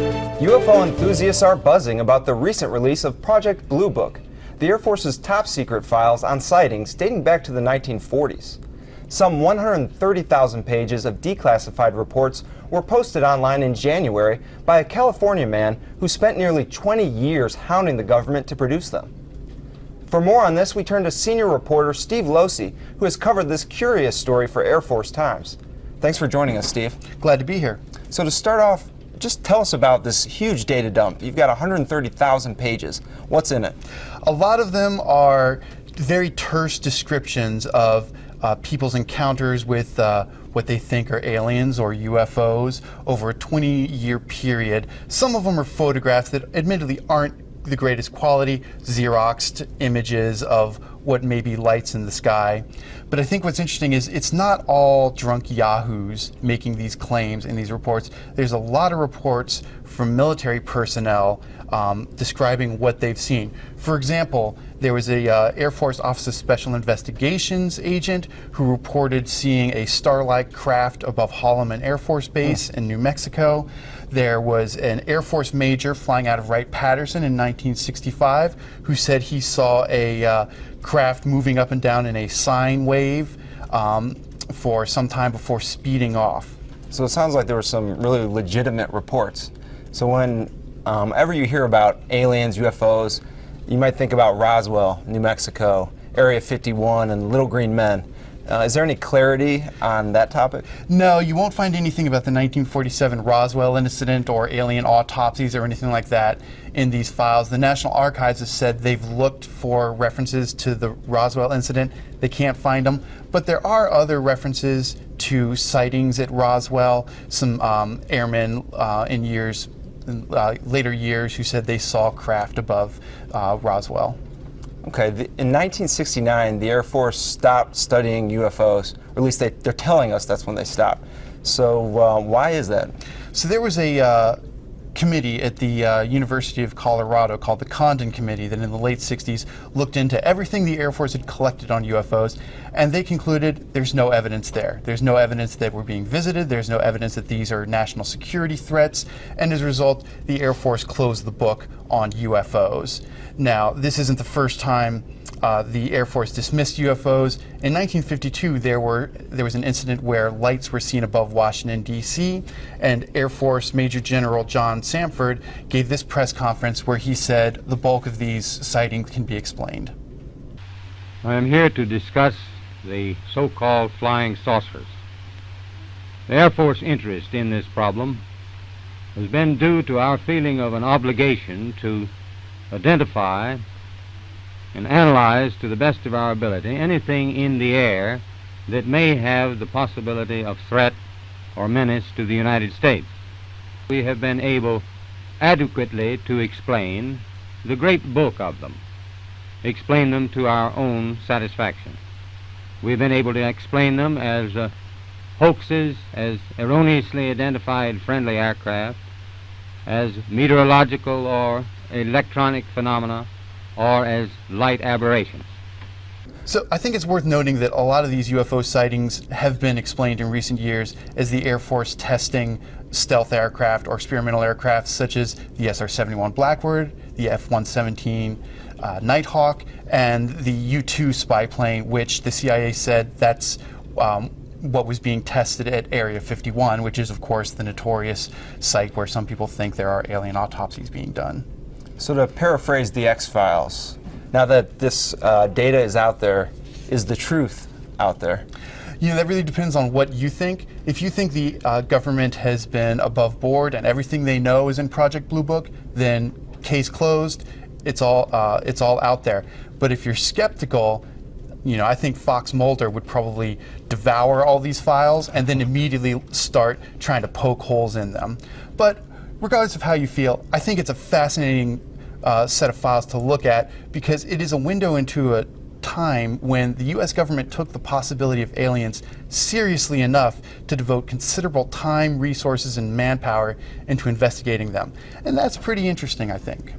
UFO enthusiasts are buzzing about the recent release of Project Blue Book, the Air Force's top-secret files on sightings dating back to the 1940s. Some 130,000 pages of declassified reports were posted online in January by a California man who spent nearly 20 years hounding the government to produce them. For more on this, we turn to senior reporter Steve Losey, who has covered this curious story for Air Force Times. Thanks for joining us, Steve. Glad to be here. So to start off, just tell us about this huge data dump. You've got 130,000 pages. What's in it? A lot of them are very terse descriptions of people's encounters with what they think are aliens or UFOs over a 20-year period. Some of them are photographs that admittedly aren't the greatest quality, Xeroxed images of what may be lights in the sky. But I think what's interesting is it's not all drunk yahoos making these claims in these reports. There's a lot of reports from military personnel describing what they've seen. For example, there was a Air Force Office of Special Investigations agent who reported seeing a star-like craft above Holloman Air Force Base in New Mexico. There was an Air Force major flying out of Wright-Patterson in 1965 who said he saw a craft moving up and down in a sine wave for some time before speeding off. So it sounds like there were some really legitimate reports. So whenever you hear about aliens, UFOs, you might think about Roswell, New Mexico, Area 51, and Little Green Men. Is there any clarity on that topic? No, you won't find anything about the 1947 Roswell incident or alien autopsies or anything like that in these files. The National Archives has said they've looked for references to the Roswell incident. They can't find them, but there are other references to sightings at Roswell. Some airmen in later years who said they saw craft above Roswell. Okay, in 1969, the Air Force stopped studying UFOs, or at least they're telling us that's when they stopped. So why is that? So there was a committee at the University of Colorado called the Condon Committee that in the late 60s looked into everything the Air Force had collected on UFOs, and they concluded there's no evidence there. There's no evidence that we're being visited, there's no evidence that these are national security threats, and as a result, the Air Force closed the book on UFOs. Now, this isn't the first time the Air Force dismissed UFOs. In 1952, there was an incident where lights were seen above Washington, D.C., and Air Force Major General John Samford gave this press conference where he said the bulk of these sightings can be explained. I am here to discuss the so-called flying saucers. The Air Force interest in this problem has been due to our feeling of an obligation to identify and analyze to the best of our ability anything in the air that may have the possibility of threat or menace to the United States. We have been able adequately to explain the great bulk of them, explain them to our own satisfaction. We've been able to explain them as hoaxes, as erroneously identified friendly aircraft, as meteorological or electronic phenomena, or as light aberrations. So I think it's worth noting that a lot of these UFO sightings have been explained in recent years as the Air Force testing stealth aircraft or experimental aircraft such as the SR-71 Blackbird, the F-117 Nighthawk, and the U-2 spy plane, which the CIA said that's what was being tested at Area 51, which is of course the notorious site where some people think there are alien autopsies being done. So to paraphrase the X-Files, now that this data is out there, is the truth out there? You know, that really depends on what you think. If you think the government has been above board and everything they know is in Project Blue Book, then case closed, it's all out there. But if you're skeptical, you know, I think Fox Mulder would probably devour all these files and then immediately start trying to poke holes in them. But regardless of how you feel, I think it's a fascinating set of files to look at because it is a window into a time when the U.S. government took the possibility of aliens seriously enough to devote considerable time, resources, and manpower into investigating them. And that's pretty interesting, I think.